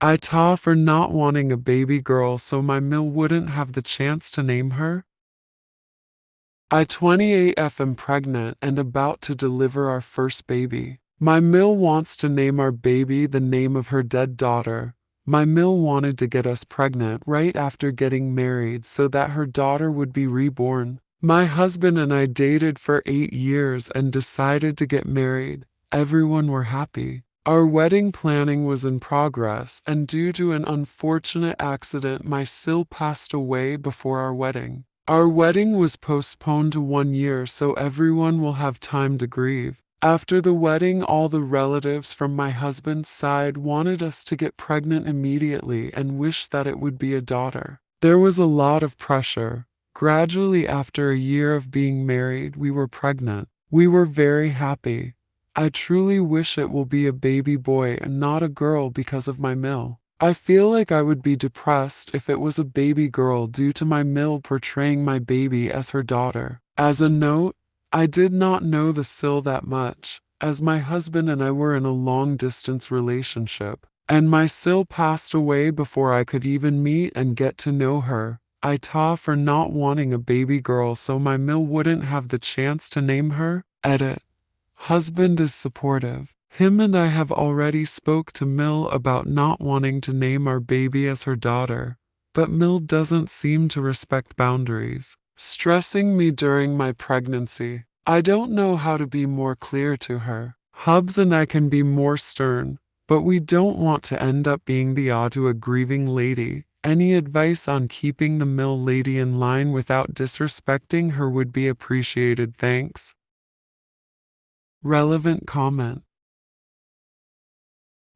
AITAH for not wanting a baby girl so my mill wouldn't have the chance to name her. I 28F am pregnant and about to deliver our first baby. My mill wants to name our baby the name of her dead daughter. My mill wanted to get us pregnant right after getting married so that her daughter would be reborn. My husband and I dated for 8 years and decided to get married. Everyone were happy. Our wedding planning was in progress, and due to an unfortunate accident, my sil passed away before our wedding. Our wedding was postponed to 1 year so everyone will have time to grieve. After the wedding, all the relatives from my husband's side wanted us to get pregnant immediately and wished that it would be a daughter. There was a lot of pressure. Gradually, after a year of being married, we were pregnant. We were very happy. I truly wish it will be a baby boy and not a girl because of my mill. I feel like I would be depressed if it was a baby girl due to my mill portraying my baby as her daughter. As a note, I did not know the sil that much, as my husband and I were in a long-distance relationship, and my sil passed away before I could even meet and get to know her. AITAH for not wanting a baby girl so my mill wouldn't have the chance to name her. Edit. Husband is supportive. Him and I have already spoke to Mill about not wanting to name our baby as her daughter, but Mill doesn't seem to respect boundaries, stressing me during my pregnancy. I don't know how to be more clear to her. Hubs and I can be more stern, but we don't want to end up being the odd to a grieving lady. Any advice on keeping the Mill lady in line without disrespecting her would be appreciated. Thanks. Relevant comment.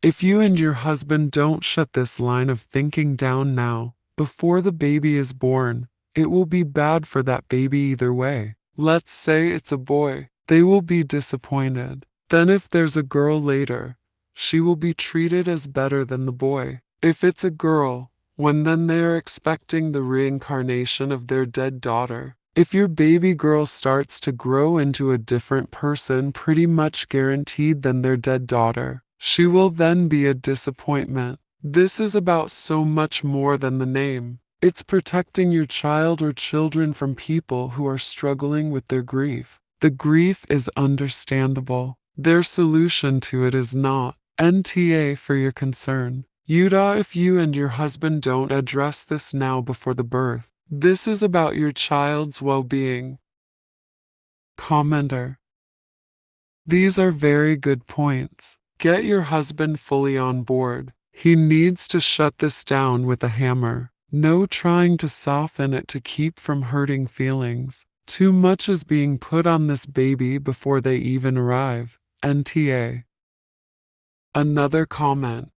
If you and your husband don't shut this line of thinking down now, before the baby is born, it will be bad for that baby either way. Let's say it's a boy, they will be disappointed. Then if there's a girl later, she will be treated as better than the boy. If it's a girl, then they are expecting the reincarnation of their dead daughter. If your baby girl starts to grow into a different person, pretty much guaranteed than their dead daughter, she will then be a disappointment. This is about so much more than the name. It's protecting your child or children from people who are struggling with their grief. The grief is understandable. Their solution to it is not. NTA for your concern. IDOWR if you and your husband don't address this now before the birth. This is about your child's well-being. Commenter. These are very good points. Get your husband fully on board. He needs to shut this down with a hammer. No trying to soften it to keep from hurting feelings. Too much is being put on this baby before they even arrive. NTA. Another comment.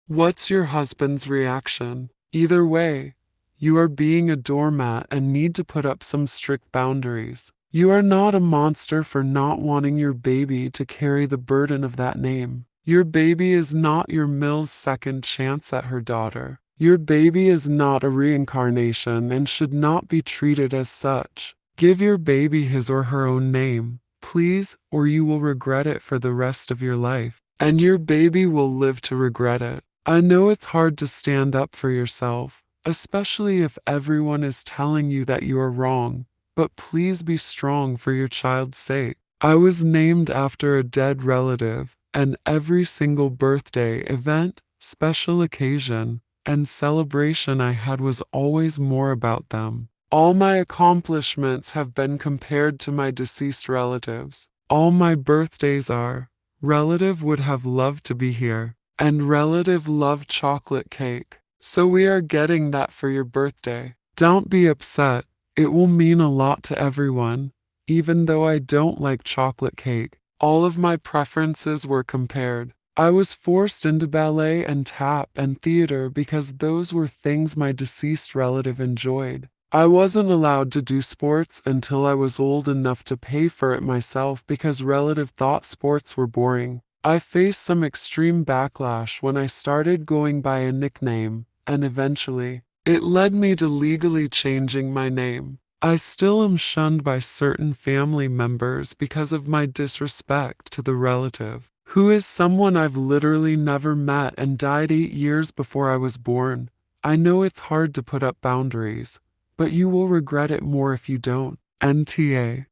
What's your husband's reaction? Either way, you are being a doormat and need to put up some strict boundaries. You are not a monster for not wanting your baby to carry the burden of that name. Your baby is not your mill's second chance at her daughter. Your baby is not a reincarnation and should not be treated as such. Give your baby his or her own name, please, or you will regret it for the rest of your life, and your baby will live to regret it. I know it's hard to stand up for yourself, especially if everyone is telling you that you are wrong, but please be strong for your child's sake. I was named after a dead relative, and every single birthday, event, special occasion, and celebration I had was always more about them. All my accomplishments have been compared to my deceased relatives. All my birthdays are, relative would have loved to be here, and relative loved chocolate cake. So we are getting that for your birthday. Don't be upset. It will mean a lot to everyone. Even though I don't like chocolate cake, all of my preferences were compared. I was forced into ballet and tap and theater because those were things my deceased relative enjoyed. I wasn't allowed to do sports until I was old enough to pay for it myself because relative thought sports were boring. I faced some extreme backlash when I started going by a nickname, and eventually, it led me to legally changing my name. I still am shunned by certain family members because of my disrespect to the relative Who is someone I've literally never met and died 8 years before I was born. I know it's hard to put up boundaries, but you will regret it more if you don't. NTA.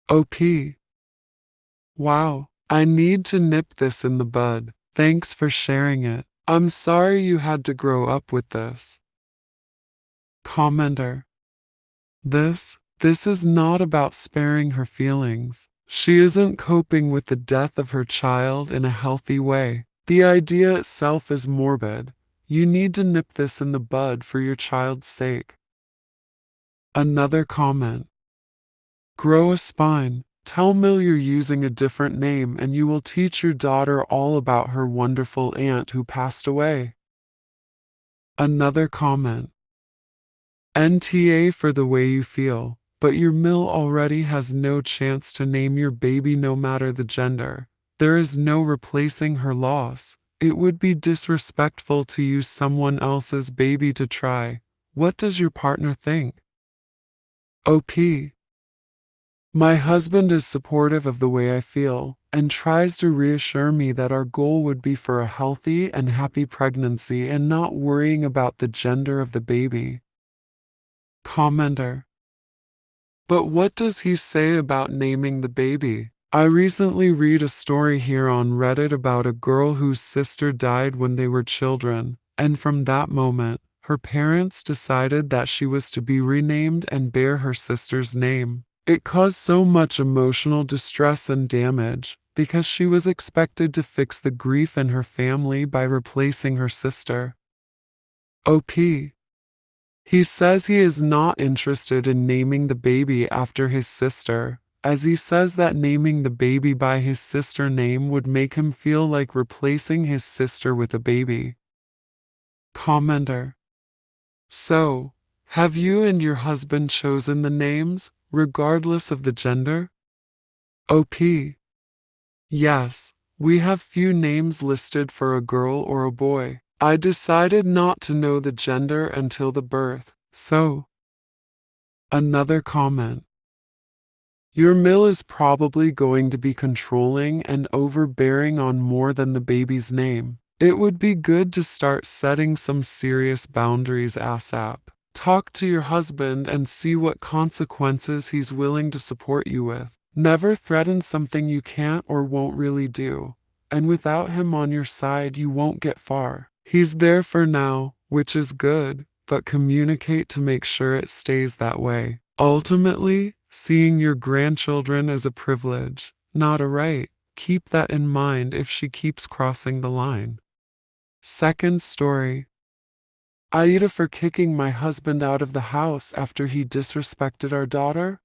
OP. Wow, I need to nip this in the bud. Thanks for sharing it. I'm sorry you had to grow up with this. Commenter. This is not about sparing her feelings. She isn't coping with the death of her child in a healthy way. The idea itself is morbid. You need to nip this in the bud for your child's sake. Another comment. Grow a spine. Tell Mill you're using a different name and you will teach your daughter all about her wonderful aunt who passed away. Another comment. NTA for the way you feel, but your Mill already has no chance to name your baby no matter the gender. There is no replacing her loss. It would be disrespectful to use someone else's baby to try. What does your partner think? OP. My husband is supportive of the way I feel and tries to reassure me that our goal would be for a healthy and happy pregnancy and not worrying about the gender of the baby. Commenter. But what does he say about naming the baby? I recently read a story here on Reddit about a girl whose sister died when they were children, and from that moment, her parents decided that she was to be renamed and bear her sister's name. It caused so much emotional distress and damage, because she was expected to fix the grief in her family by replacing her sister. OP. He says he is not interested in naming the baby after his sister, as he says that naming the baby by his sister name would make him feel like replacing his sister with a baby. Commenter. So, have you and your husband chosen the names, regardless of the gender? OP. Yes, we have few names listed for a girl or a boy. I decided not to know the gender until the birth, so. Another comment. Your Mill is probably going to be controlling and overbearing on more than the baby's name. It would be good to start setting some serious boundaries ASAP. Talk to your husband and see what consequences he's willing to support you with. Never threaten something you can't or won't really do. And without him on your side, you won't get far. He's there for now, which is good, but communicate to make sure it stays that way. Ultimately, seeing your grandchildren is a privilege, not a right. Keep that in mind if she keeps crossing the line. Second story. AITA for kicking my husband out of the house after he disrespected our daughter.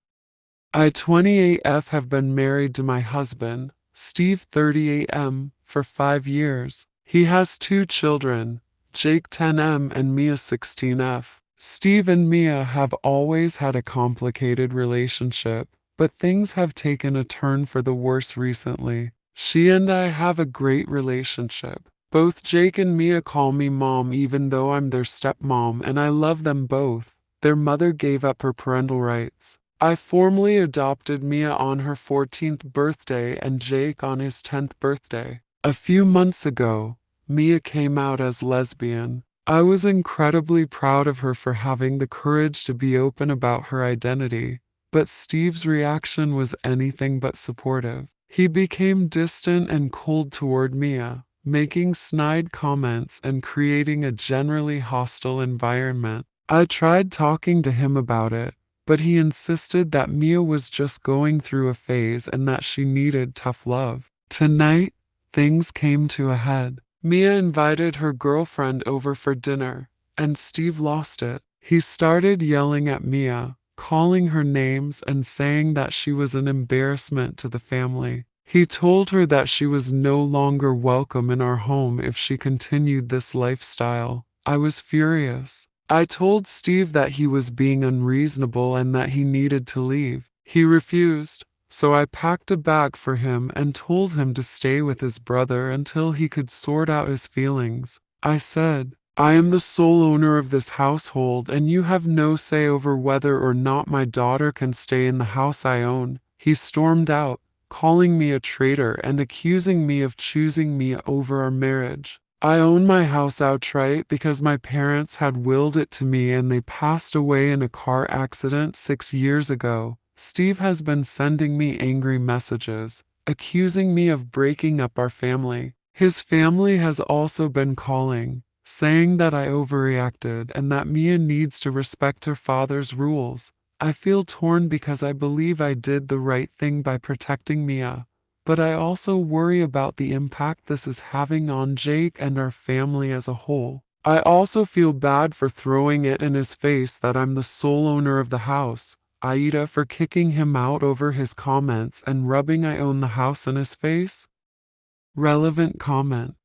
I 28F have been married to my husband, Steve 38M, for 5 years. He has 2 children, Jake 10M and Mia 16F. Steve and Mia have always had a complicated relationship, but things have taken a turn for the worse recently. She and I have a great relationship. Both Jake and Mia call me mom even though I'm their stepmom, and I love them both. Their mother gave up her parental rights. I formally adopted Mia on her 14th birthday and Jake on his 10th birthday. A few months ago, Mia came out as lesbian. I was incredibly proud of her for having the courage to be open about her identity, but Steve's reaction was anything but supportive. He became distant and cold toward Mia, making snide comments and creating a generally hostile environment. I tried talking to him about it, but he insisted that Mia was just going through a phase and that she needed tough love. Tonight, things came to a head. Mia invited her girlfriend over for dinner, and Steve lost it. He started yelling at Mia, calling her names and saying that she was an embarrassment to the family. He told her that she was no longer welcome in our home if she continued this lifestyle. I was furious. I told Steve that he was being unreasonable and that he needed to leave. He refused, so I packed a bag for him and told him to stay with his brother until he could sort out his feelings. I said, I am the sole owner of this household and you have no say over whether or not my daughter can stay in the house I own. He stormed out, calling me a traitor and accusing me of choosing me over our marriage. I own my house outright because my parents had willed it to me and they passed away in a car accident 6 years ago. Steve has been sending me angry messages, accusing me of breaking up our family. His family has also been calling, saying that I overreacted and that Mia needs to respect her father's rules. I feel torn because I believe I did the right thing by protecting Mia, but I also worry about the impact this is having on Jake and our family as a whole. I also feel bad for throwing it in his face that I'm the sole owner of the house, AITA, for kicking him out over his comments and rubbing I own the house in his face. Relevant comment.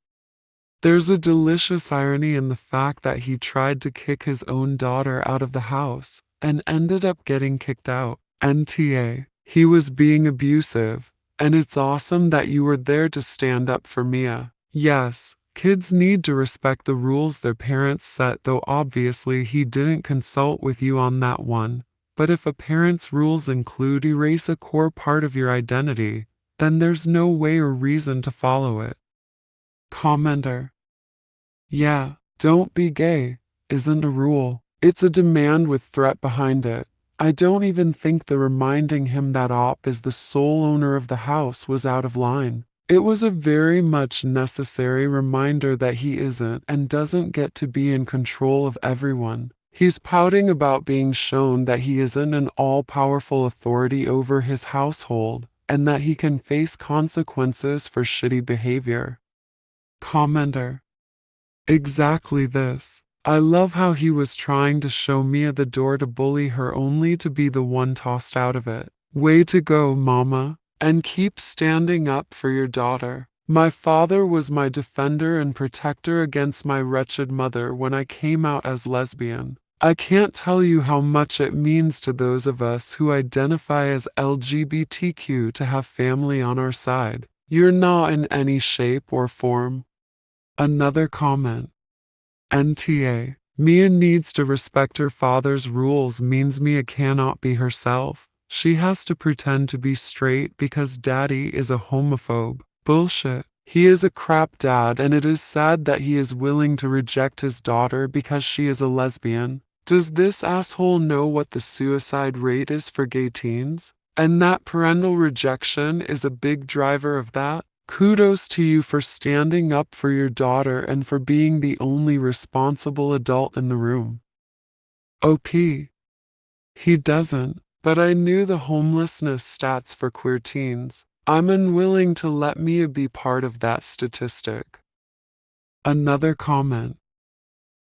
There's a delicious irony in the fact that he tried to kick his own daughter out of the house and ended up getting kicked out. NTA. He was being abusive. And it's awesome that you were there to stand up for Mia. Yes, kids need to respect the rules their parents set, though obviously he didn't consult with you on that one. But if a parent's rules include erase a core part of your identity, then there's no way or reason to follow it. Commenter. Yeah, don't be gay isn't a rule. It's a demand with threat behind it. I don't even think the reminding him that Op is the sole owner of the house was out of line. It was a very much necessary reminder that he isn't and doesn't get to be in control of everyone. He's pouting about being shown that he isn't an all-powerful authority over his household, and that he can face consequences for shitty behavior. Commenter. Exactly this. I love how he was trying to show Mia the door to bully her only to be the one tossed out of it. Way to go, mama. And keep standing up for your daughter. My father was my defender and protector against my wretched mother when I came out as lesbian. I can't tell you how much it means to those of us who identify as LGBTQ to have family on our side. You're not in any shape or form. Another comment. NTA. Mia needs to respect her father's rules means Mia cannot be herself. She has to pretend to be straight because daddy is a homophobe. Bullshit. He is a crap dad and it is sad that he is willing to reject his daughter because she is a lesbian. Does this asshole know what the suicide rate is for gay teens? And that parental rejection is a big driver of that? Kudos to you for standing up for your daughter and for being the only responsible adult in the room. OP. He doesn't, but I knew the homelessness stats for queer teens. I'm unwilling to let Mia be part of that statistic. Another comment.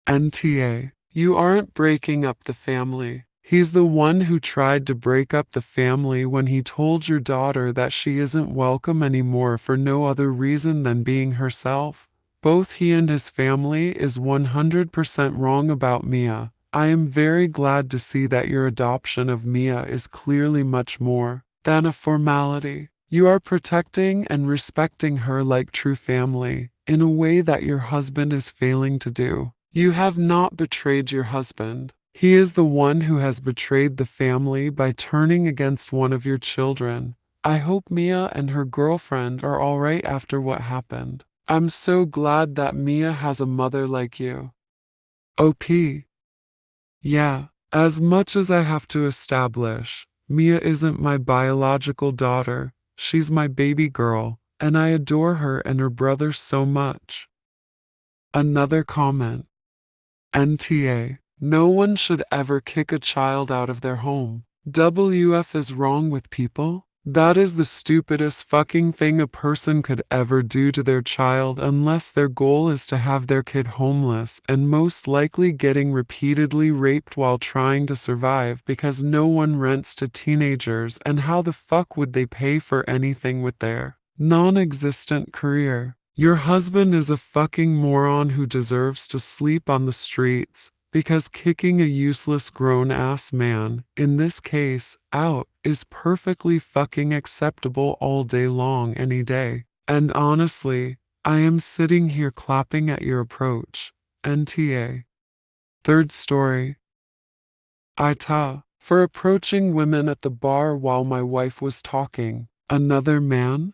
NTA. You aren't breaking up the family. He's the one who tried to break up the family when he told your daughter that she isn't welcome anymore for no other reason than being herself. Both he and his family is 100% wrong about Mia. I am very glad to see that your adoption of Mia is clearly much more than a formality. You are protecting and respecting her like true family, in a way that your husband is failing to do. You have not betrayed your husband. He is the one who has betrayed the family by turning against one of your children. I hope Mia and her girlfriend are alright after what happened. I'm so glad that Mia has a mother like you. OP. Yeah, as much as I have to establish, Mia isn't my biological daughter. She's my baby girl, and I adore her and her brother so much. Another comment. NTA. No one should ever kick a child out of their home. WF is wrong with people? That is the stupidest fucking thing a person could ever do to their child unless their goal is to have their kid homeless and most likely getting repeatedly raped while trying to survive because no one rents to teenagers, and how the fuck would they pay for anything with their non-existent career? Your husband is a fucking moron who deserves to sleep on the streets, because kicking a useless grown-ass man, in this case, out, is perfectly fucking acceptable all day long any day. And honestly, I am sitting here clapping at your approach. NTA. Third story. AITAH. For approaching women at the bar while my wife was talking. Another man?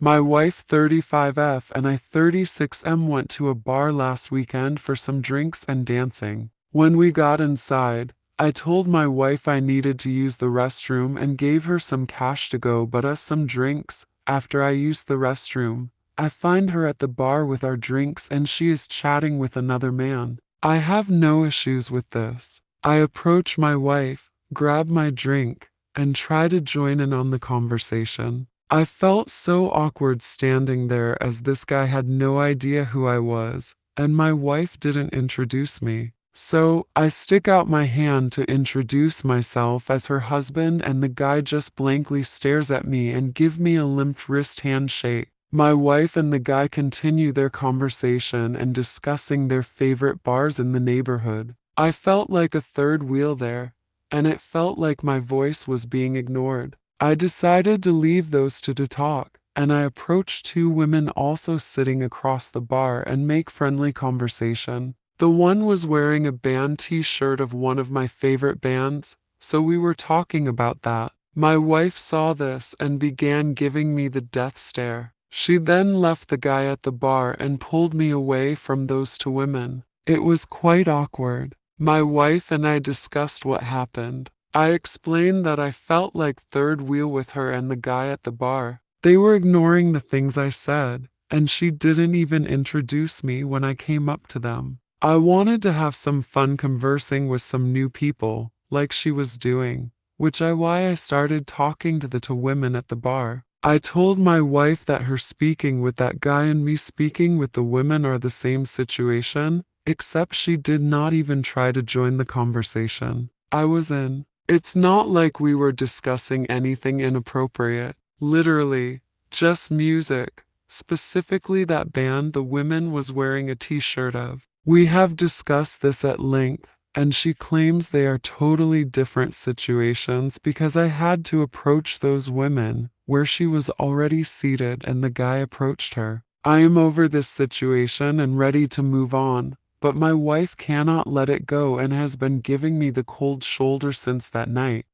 My wife 35F and I 36M went to a bar last weekend for some drinks and dancing. When we got inside, I told my wife I needed to use the restroom and gave her some cash to go but us some drinks. After I used the restroom, I find her at the bar with our drinks and she is chatting with another man. I have no issues with this. I approach my wife, grab my drink, and try to join in on the conversation. I felt so awkward standing there as this guy had no idea who I was, and my wife didn't introduce me. So, I stick out my hand to introduce myself as her husband and the guy just blankly stares at me and give me a limp wrist handshake. My wife and the guy continue their conversation and discussing their favorite bars in the neighborhood. I felt like a third wheel there, and it felt like my voice was being ignored. I decided to leave those two to talk, and I approached two women also sitting across the bar and make friendly conversation. The one was wearing a band t-shirt of one of my favorite bands, so we were talking about that. My wife saw this and began giving me the death stare. She then left the guy at the bar and pulled me away from those two women. It was quite awkward. My wife and I discussed what happened. I explained that I felt like third wheel with her and the guy at the bar. They were ignoring the things I said, and she didn't even introduce me when I came up to them. I wanted to have some fun conversing with some new people, like she was doing, which is why I started talking to the two women at the bar. I told my wife that her speaking with that guy and me speaking with the women are the same situation, except she did not even try to join the conversation. I was in. It's not like we were discussing anything inappropriate. Literally, just music. Specifically that band the woman was wearing a t-shirt of. We have discussed this at length, and she claims they are totally different situations because I had to approach those women where she was already seated and the guy approached her. I am over this situation and ready to move on, but my wife cannot let it go and has been giving me the cold shoulder since that night.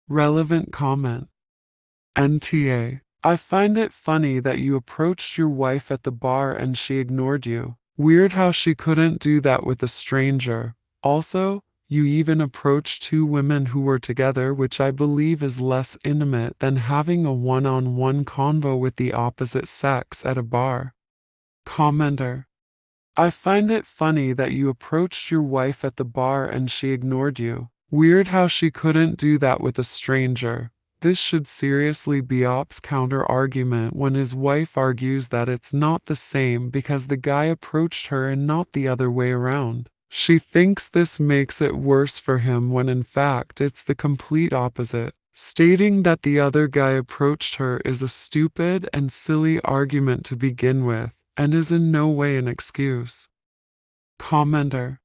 Relevant comment. NTA. I find it funny that you approached your wife at the bar and she ignored you. Weird how she couldn't do that with a stranger. Also, you even approached two women who were together, which I believe is less intimate than having a one-on-one convo with the opposite sex at a bar. Commenter. I find it funny that you approached your wife at the bar and she ignored you. Weird how she couldn't do that with a stranger. This should seriously be Op's counter-argument when his wife argues that it's not the same because the guy approached her and not the other way around. She thinks this makes it worse for him when in fact it's the complete opposite. Stating that the other guy approached her is a stupid and silly argument to begin with, and is in no way an excuse. Commenter.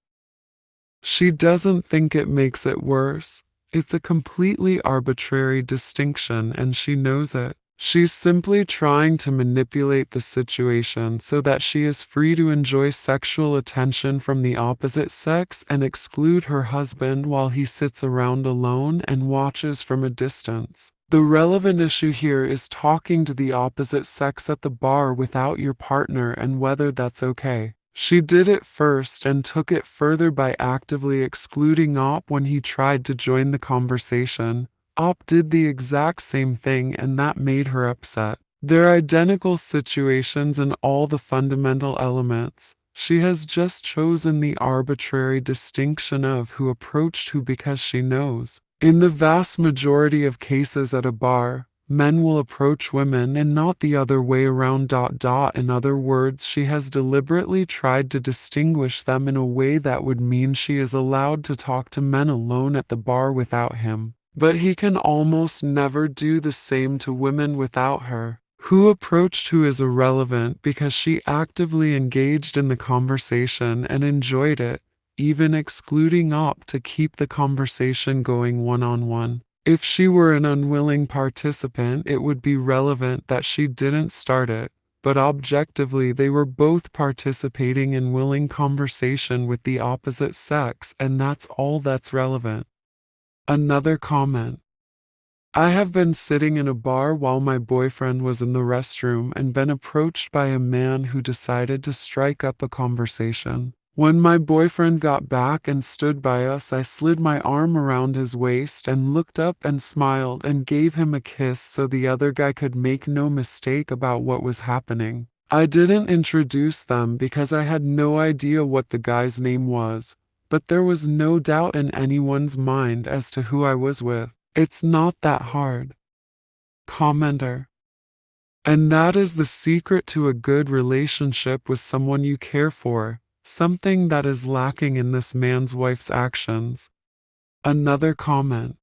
She doesn't think it makes it worse. It's a completely arbitrary distinction and she knows it. She's simply trying to manipulate the situation so that she is free to enjoy sexual attention from the opposite sex and exclude her husband while he sits around alone and watches from a distance. The relevant issue here is talking to the opposite sex at the bar without your partner and whether that's okay. She did it first and took it further by actively excluding Op when he tried to join the conversation. Op did the exact same thing and that made her upset. They're identical situations in all the fundamental elements. She has just chosen the arbitrary distinction of who approached who because she knows. In the vast majority of cases at a bar, men will approach women and not the other way around. In other words, she has deliberately tried to distinguish them in a way that would mean she is allowed to talk to men alone at the bar without him. But he can almost never do the same to women without her. Who approached who is irrelevant because she actively engaged in the conversation and enjoyed it, even excluding Op to keep the conversation going one-on-one. If she were an unwilling participant, it would be relevant that she didn't start it, but objectively they were both participating in willing conversation with the opposite sex, and that's all that's relevant. Another comment. I have been sitting in a bar while my boyfriend was in the restroom and been approached by a man who decided to strike up a conversation. When my boyfriend got back and stood by us, I slid my arm around his waist and looked up and smiled and gave him a kiss so the other guy could make no mistake about what was happening. I didn't introduce them because I had no idea what the guy's name was, but there was no doubt in anyone's mind as to who I was with. It's not that hard. Commenter. And that is the secret to a good relationship with someone you care for, something that is lacking in this man's wife's actions. Another comment.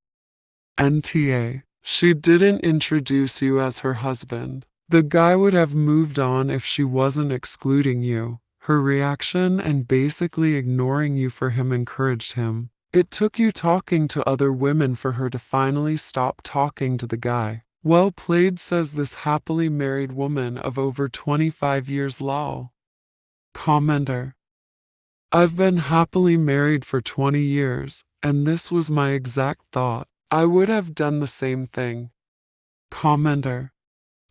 NTA. She didn't introduce you as her husband. The guy would have moved on if she wasn't excluding you. Her reaction and basically ignoring you for him encouraged him. It took you talking to other women for her to finally stop talking to the guy. Well played, says this happily married woman of over 25 years. Lol. Commenter. I've been happily married for 20 years, and this was my exact thought. I would have done the same thing. Commenter.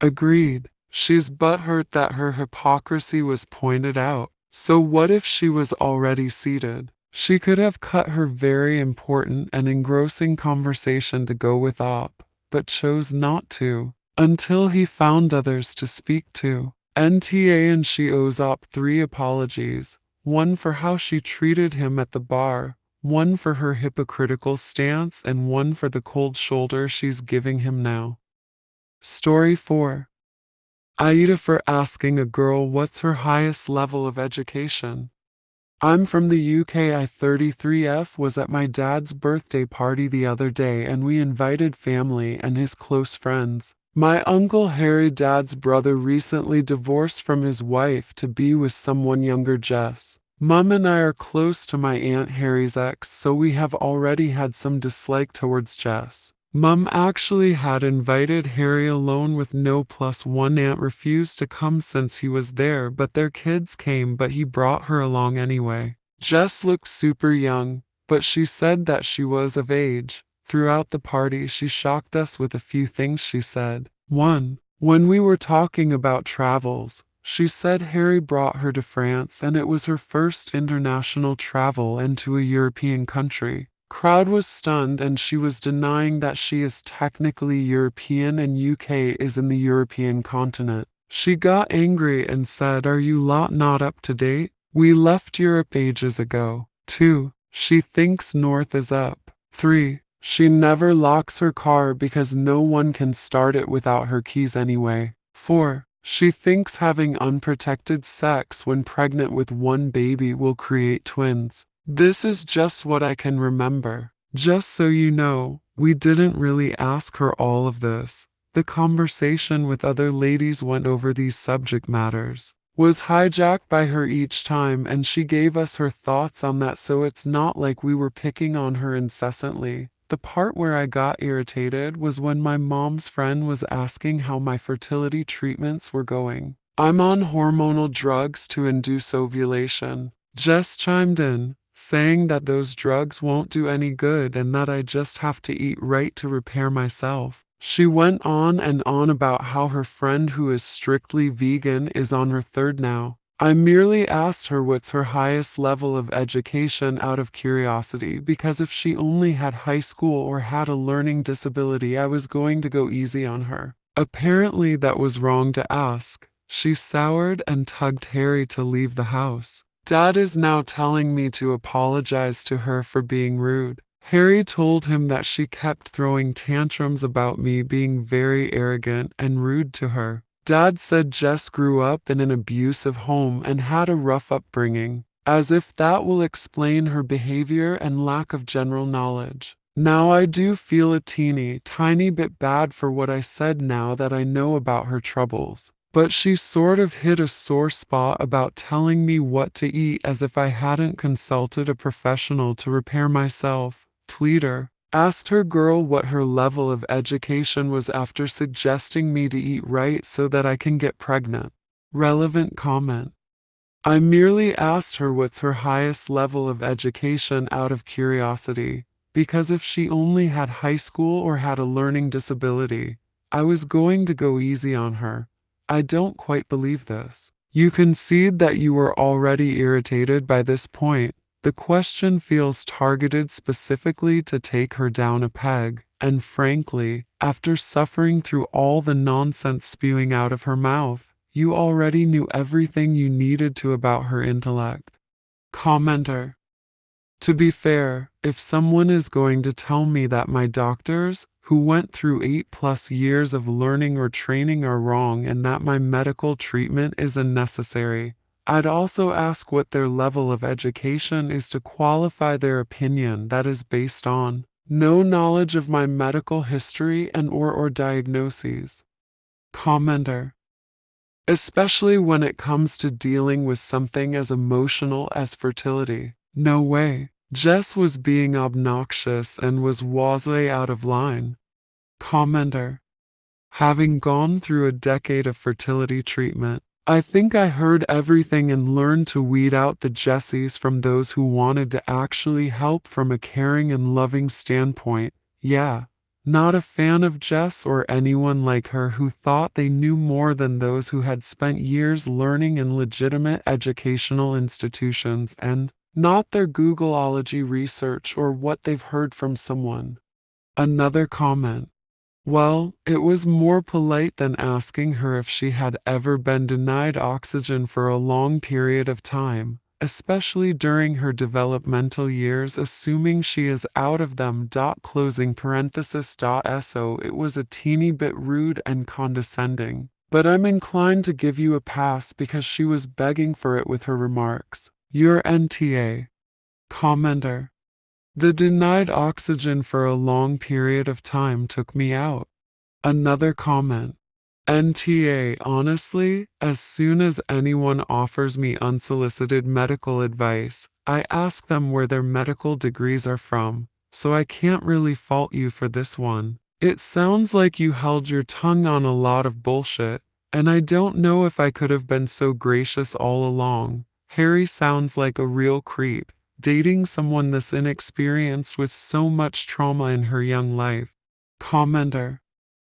Agreed. She's butthurt that her hypocrisy was pointed out. So what if she was already seated? She could have cut her very important and engrossing conversation to go with Op, but chose not to, until he found others to speak to. NTA, and she owes Op 3 apologies, one for how she treated him at the bar, one for her hypocritical stance, and one for the cold shoulder she's giving him now. Story 4. AITA for asking a girl what's her highest level of education. I'm from the UK. I 33F was at my dad's birthday party the other day and we invited family and his close friends. My uncle Harry, dad's brother, recently divorced from his wife to be with someone younger, Jess. Mum and I are close to my Aunt Harry's ex, so we have already had some dislike towards Jess. Mum actually had invited Harry alone with no plus one. Aunt refused to come since he was there, but their kids came, but he brought her along anyway. Jess looked super young, but she said that she was of age. Throughout the party, she shocked us with a few things she said. 1. When we were talking about travels, she said Harry brought her to France and it was her first international travel and to a European country. Crowd was stunned and she was denying that she is technically European and UK is in the European continent. She got angry and said, "Are you lot not up to date? We left Europe ages ago." 2. She thinks North is up. 3. She never locks her car because no one can start it without her keys anyway. 4. She thinks having unprotected sex when pregnant with one baby will create twins. This is just what I can remember. Just so you know, we didn't really ask her all of this. The conversation with other ladies went over these subject matters, was hijacked by her each time, and she gave us her thoughts on that, so it's not like we were picking on her incessantly. The part where I got irritated was when my mom's friend was asking how my fertility treatments were going. I'm on hormonal drugs to induce ovulation. Jess chimed in, saying that those drugs won't do any good and that I just have to eat right to repair myself. She went on and on about how her friend who is strictly vegan is on her third now. I merely asked her what's her highest level of education out of curiosity, because if she only had high school or had a learning disability I was going to go easy on her. Apparently that was wrong to ask. She soured and tugged Harry to leave the house. Dad is now telling me to apologize to her for being rude. Harry told him that she kept throwing tantrums about me being very arrogant and rude to her. Dad said Jess grew up in an abusive home and had a rough upbringing, as if that will explain her behavior and lack of general knowledge. Now I do feel a tiny bit bad for what I said now that I know about her troubles. But she sort of hit a sore spot about telling me what to eat as if I hadn't consulted a professional to repair myself. Tweeter asked her girl what her level of education was after suggesting me to eat right so that I can get pregnant. Relevant comment. I merely asked her what's her highest level of education out of curiosity. because if she only had high school or had a learning disability, I was going to go easy on her. I don't quite believe this. You concede that you were already irritated by this point. The question feels targeted specifically to take her down a peg, and frankly, after suffering through all the nonsense spewing out of her mouth, you already knew everything you needed to about her intellect. Commenter. To be fair, if someone is going to tell me that my doctors, who went through 8+ years of learning or training, are wrong and that my medical treatment is unnecessary, I'd also ask what their level of education is to qualify their opinion that is based on no knowledge of my medical history and or diagnoses. Commenter. Especially when it comes to dealing with something as emotional as fertility. No way. Jess was being obnoxious and was way out of line. Commenter. Having gone through a decade of fertility treatment, I think I heard everything and learned to weed out the Jessies from those who wanted to actually help from a caring and loving standpoint. Yeah. Not a fan of Jess or anyone like her who thought they knew more than those who had spent years learning in legitimate educational institutions and not their Googleology research or what they've heard from someone. Another comment. Well, it was more polite than asking her if she had ever been denied oxygen for a long period of time, especially during her developmental years, assuming she is out of them. Closing parenthesis. So it was a teeny bit rude and condescending, but I'm inclined to give you a pass because she was begging for it with her remarks. Your NTA. Commenter. The denied oxygen for a long period of time took me out. Another comment. NTA. Honestly, as soon as anyone offers me unsolicited medical advice, I ask them where their medical degrees are from, so I can't really fault you for this one. It sounds like you held your tongue on a lot of bullshit, and I don't know if I could have been so gracious all along. Harry sounds like a real creep, dating someone this inexperienced with so much trauma in her young life. Commenter.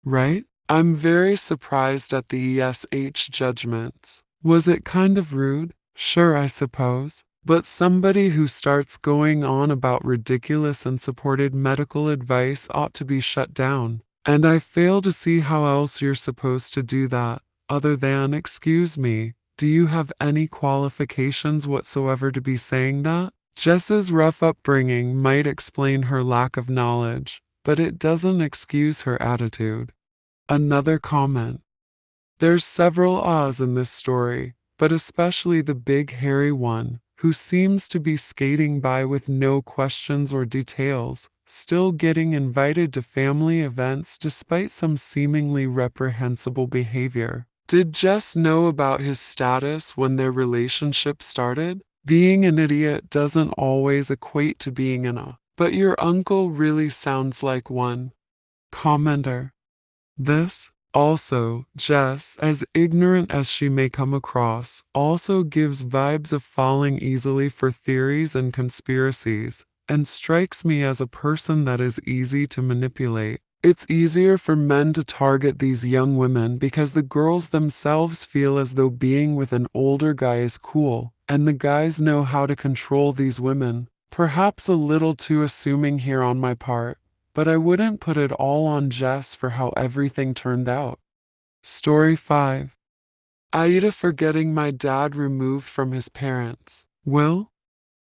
Right? I'm very surprised at the ESH judgments. Was it kind of rude? Sure, I suppose. But somebody who starts going on about ridiculous unsupported medical advice ought to be shut down. And I fail to see how else you're supposed to do that, other than, excuse me, do you have any qualifications whatsoever to be saying that? Jess's rough upbringing might explain her lack of knowledge, but it doesn't excuse her attitude. Another comment. There's several ahs in this story, but especially the big hairy one, who seems to be skating by with no questions or details, still getting invited to family events despite some seemingly reprehensible behavior. Did Jess know about his status when their relationship started? Being an idiot doesn't always equate to being an ah, but your uncle really sounds like one. Commenter. This, also, Jess, as ignorant as she may come across, also gives vibes of falling easily for theories and conspiracies, and strikes me as a person that is easy to manipulate. It's easier for men to target these young women because the girls themselves feel as though being with an older guy is cool, and the guys know how to control these women. Perhaps a little too assuming here on my part, but I wouldn't put it all on Jess for how everything turned out. Story 5. AITA forgetting my dad removed from his parents. Will?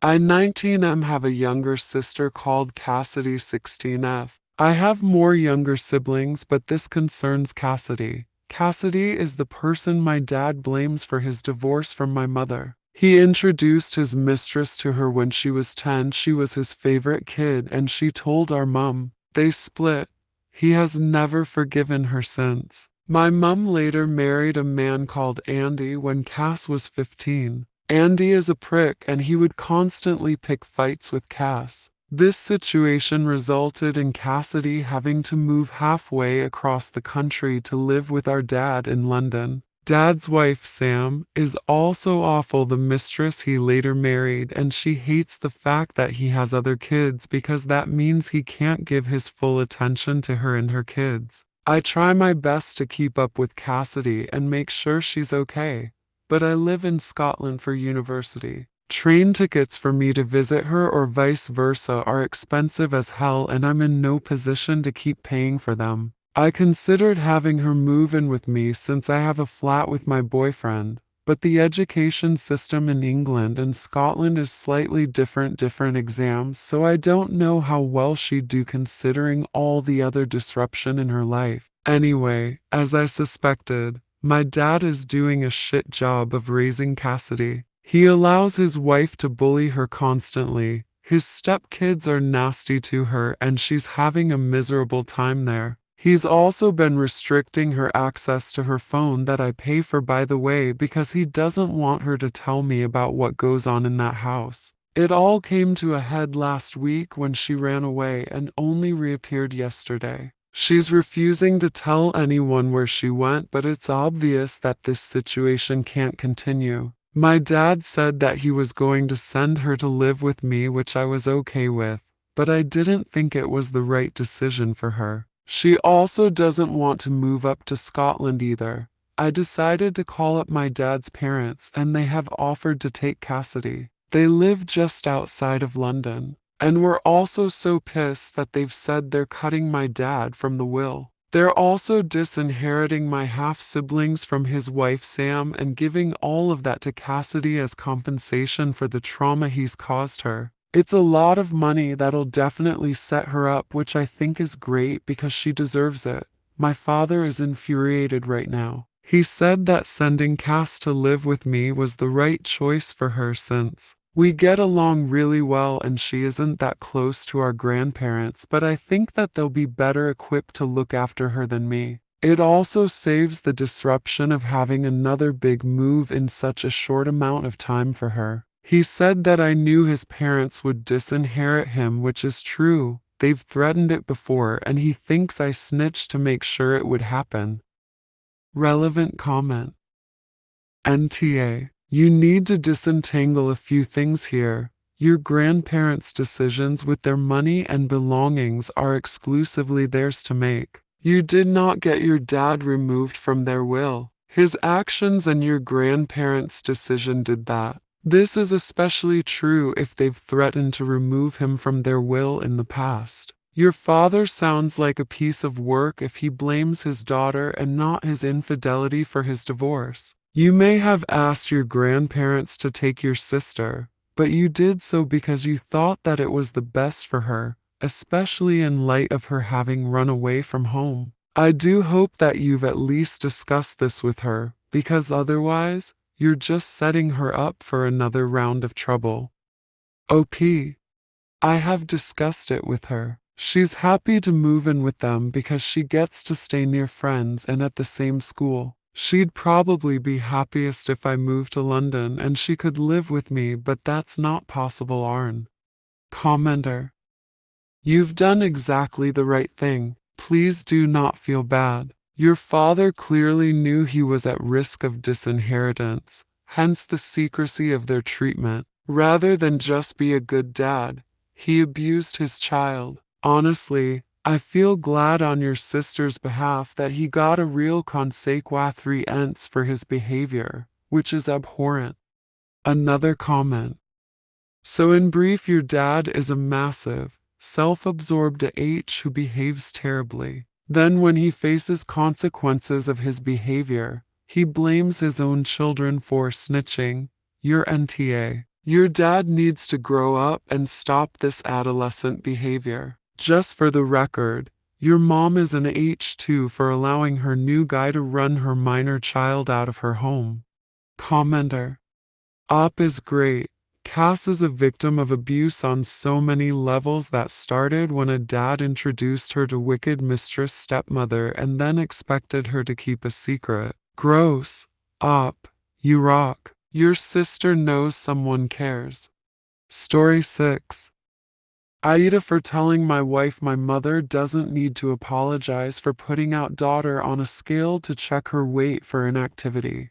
I 19M have a younger sister called Cassidy 16F. I have more younger siblings, but this concerns Cassidy. Cassidy is the person my dad blames for his divorce from my mother. He introduced his mistress to her when she was 10. She was his favorite kid and she told our mum. They split. He has never forgiven her since. My mum later married a man called Andy when Cass was 15. Andy is a prick and he would constantly pick fights with Cass. This situation resulted in Cassidy having to move halfway across the country to live with our dad in London. Dad's wife, Sam, is also awful. The mistress he later married, and she hates the fact that he has other kids because that means he can't give his full attention to her and her kids. I try my best to keep up with Cassidy and make sure she's okay, but I live in Scotland for university. Train tickets for me to visit her or vice versa are expensive as hell, and I'm in no position to keep paying for them. I considered having her move in with me since I have a flat with my boyfriend, but the education system in England and Scotland is slightly different exams, so I don't know how well she'd do considering all the other disruption in her life. Anyway, as I suspected, my dad is doing a shit job of raising Cassidy. He allows his wife to bully her constantly. His stepkids are nasty to her and she's having a miserable time there. He's also been restricting her access to her phone that I pay for, by the way, because he doesn't want her to tell me about what goes on in that house. It all came to a head last week when she ran away and only reappeared yesterday. She's refusing to tell anyone where she went, but it's obvious that this situation can't continue. My dad said that he was going to send her to live with me, which I was okay with, but I didn't think it was the right decision for her. She also doesn't want to move up to Scotland either. I decided to call up my dad's parents and they have offered to take Cassidy. They live just outside of London. And we're also so pissed that they've said they're cutting my dad from the will. They're also disinheriting my half-siblings from his wife Sam and giving all of that to Cassidy as compensation for the trauma he's caused her. It's a lot of money that'll definitely set her up, which I think is great because she deserves it. My father is infuriated right now. He said that sending Cass to live with me was the right choice for her since we get along really well and she isn't that close to our grandparents, but I think that they'll be better equipped to look after her than me. It also saves the disruption of having another big move in such a short amount of time for her. He said that I knew his parents would disinherit him, which is true. They've threatened it before, and he thinks I snitched to make sure it would happen. Relevant comment. NTA. You need to disentangle a few things here. Your grandparents' decisions with their money and belongings are exclusively theirs to make. You did not get your dad removed from their will. His actions and your grandparents' decision did that. This is especially true if they've threatened to remove him from their will in the past. Your father sounds like a piece of work if he blames his daughter and not his infidelity for his divorce. You may have asked your grandparents to take your sister, but you did so because you thought that it was the best for her, especially in light of her having run away from home. I do hope that you've at least discussed this with her, because otherwise, you're just setting her up for another round of trouble. OP. I have discussed it with her. She's happy to move in with them because she gets to stay near friends and at the same school. She'd probably be happiest if I moved to London and she could live with me, but that's not possible, Arn. Commenter. You've done exactly the right thing. Please do not feel bad. Your father clearly knew he was at risk of disinheritance, hence the secrecy of their treatment. Rather than just be a good dad, he abused his child. Honestly, I feel glad on your sister's behalf that he got a real consequences for his behavior, which is abhorrent. Another comment. So in brief, your dad is a massive, self-absorbed H who behaves terribly. Then when he faces consequences of his behavior, he blames his own children for snitching. Your NTA. Your dad needs to grow up and stop this adolescent behavior. Just for the record, your mom is an H too for allowing her new guy to run her minor child out of her home. Commenter. Op is great. Cass is a victim of abuse on so many levels that started when a dad introduced her to wicked mistress stepmother and then expected her to keep a secret. Gross. Op, you rock. Your sister knows someone cares. Story 6. AITA for telling my wife my mother doesn't need to apologize for putting out daughter on a scale to check her weight for inactivity.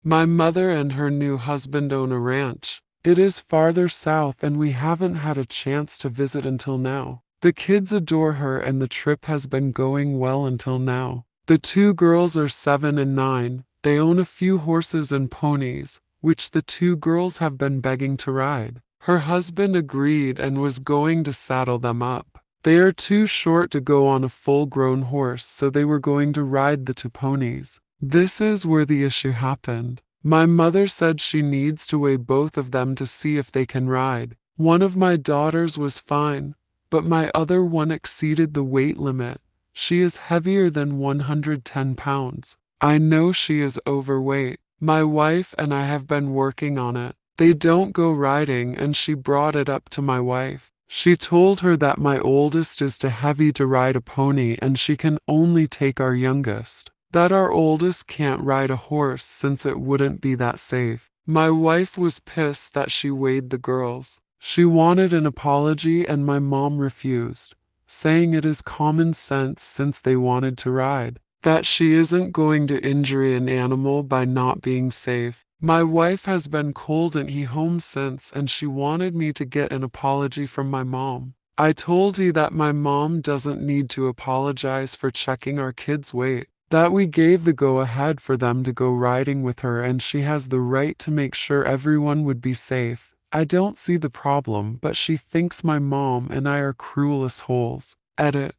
My mother and her new husband own a ranch. It is farther south and we haven't had a chance to visit until now. The kids adore her and the trip has been going well until now. The two girls are 7 and 9. They own a few horses and ponies, which the two girls have been begging to ride. Her husband agreed and was going to saddle them up. They are too short to go on a full-grown horse, so they were going to ride the two ponies. This is where the issue happened. My mother said she needs to weigh both of them to see if they can ride. One of my daughters was fine, but my other one exceeded the weight limit. She is heavier than 110 pounds. I know she is overweight. My wife and I have been working on it. They don't go riding and she brought it up to my wife. She told her that my oldest is too heavy to ride a pony and she can only take our youngest. That our oldest can't ride a horse since it wouldn't be that safe. My wife was pissed that she weighed the girls. She wanted an apology and my mom refused, saying it is common sense since they wanted to ride, that she isn't going to injure an animal by not being safe. My wife has been cold and he home since and she wanted me to get an apology from my mom. I told her that my mom doesn't need to apologize for checking our kids' weight, that we gave the go-ahead for them to go riding with her and she has the right to make sure everyone would be safe. I don't see the problem, but she thinks my mom and I are cruel as holes. Edit.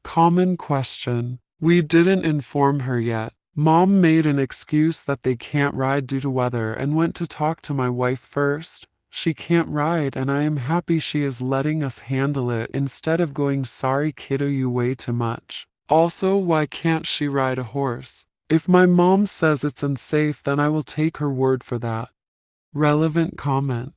Common question. We didn't inform her yet. Mom made an excuse that they can't ride due to weather and went to talk to my wife first. She can't ride and I am happy she is letting us handle it instead of going, sorry kiddo, you weigh too much. Also, why can't she ride a horse? If my mom says it's unsafe, then I will take her word for that. Relevant comment.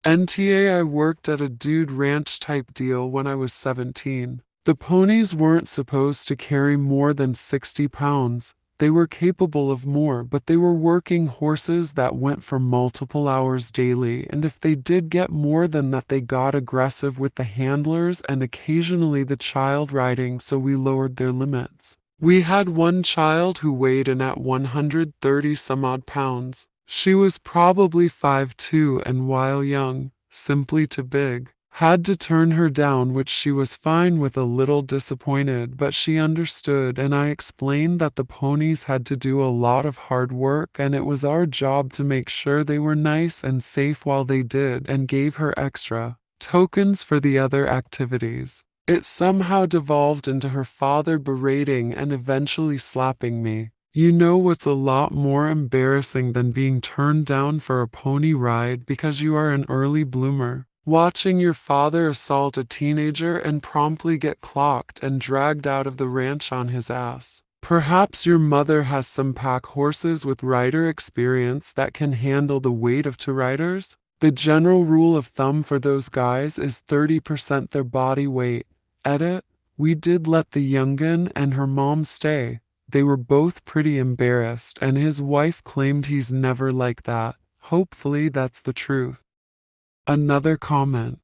NTA, I worked at a dude ranch type deal when I was 17. The ponies weren't supposed to carry more than 60 pounds. They were capable of more, but they were working horses that went for multiple hours daily, and if they did get more than that, they got aggressive with the handlers and occasionally the child riding, so we lowered their limits. We had one child who weighed in at 130 some odd pounds. She was probably 5'2" and while young, simply too big. Had to turn her down, which she was fine with, a little disappointed, but she understood and I explained that the ponies had to do a lot of hard work and it was our job to make sure they were nice and safe while they did, and gave her extra tokens for the other activities. It somehow devolved into her father berating and eventually slapping me. You know what's a lot more embarrassing than being turned down for a pony ride because you are an early bloomer? Watching your father assault a teenager and promptly get clocked and dragged out of the ranch on his ass. Perhaps your mother has some pack horses with rider experience that can handle the weight of two riders. The general rule of thumb for those guys is 30% their body weight. Edit. We did let the youngin and her mom stay. They were both pretty embarrassed and his wife claimed he's never like that. Hopefully that's the truth. Another comment.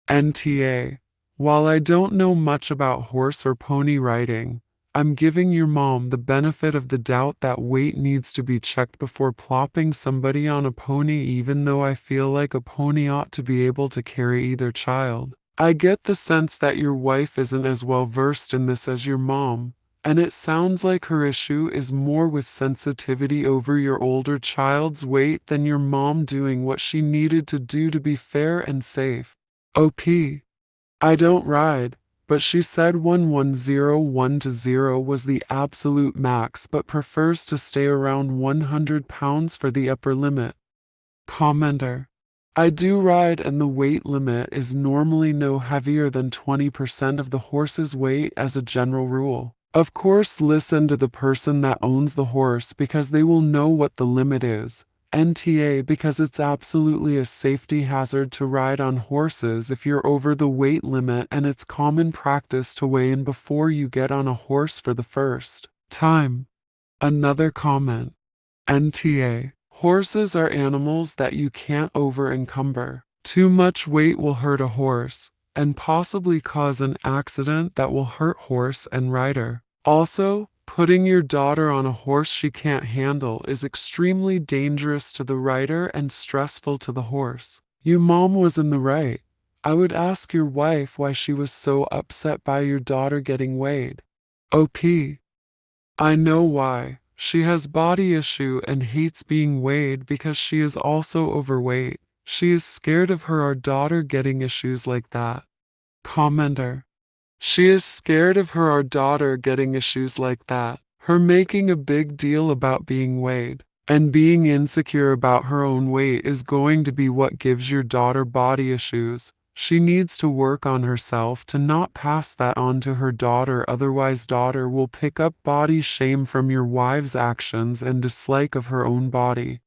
NTA. While I don't know much about horse or pony riding, I'm giving your mom the benefit of the doubt that weight needs to be checked before plopping somebody on a pony, even though I feel like a pony ought to be able to carry either child. I get the sense that your wife isn't as well versed in this as your mom, and it sounds like her issue is more with sensitivity over your older child's weight than your mom doing what she needed to do to be fair and safe. OP. I don't ride, but she said 1101 to 0 was the absolute max but prefers to stay around 100 pounds for the upper limit. Commenter. I do ride and the weight limit is normally no heavier than 20% of the horse's weight as a general rule. Of course, listen to the person that owns the horse because they will know what the limit is. NTA, because it's absolutely a safety hazard to ride on horses if you're over the weight limit, and it's common practice to weigh in before you get on a horse for the first time. Another comment. NTA. Horses are animals that you can't over-encumber. Too much weight will hurt a horse. and possibly cause an accident that will hurt horse and rider. Also, putting your daughter on a horse she can't handle is extremely dangerous to the rider and stressful to the horse. Your mom was in the right. I would ask your wife why she was so upset by your daughter getting weighed. OP. I know why. She has body issue and hates being weighed because she is also overweight. She is scared of her daughter getting issues like that. Commenter. She is scared of her daughter getting issues like that. Her making a big deal about being weighed and being insecure about her own weight is going to be what gives your daughter body issues. She needs to work on herself to not pass that on to her daughter, otherwise daughter will pick up body shame from your wife's actions and dislike of her own body.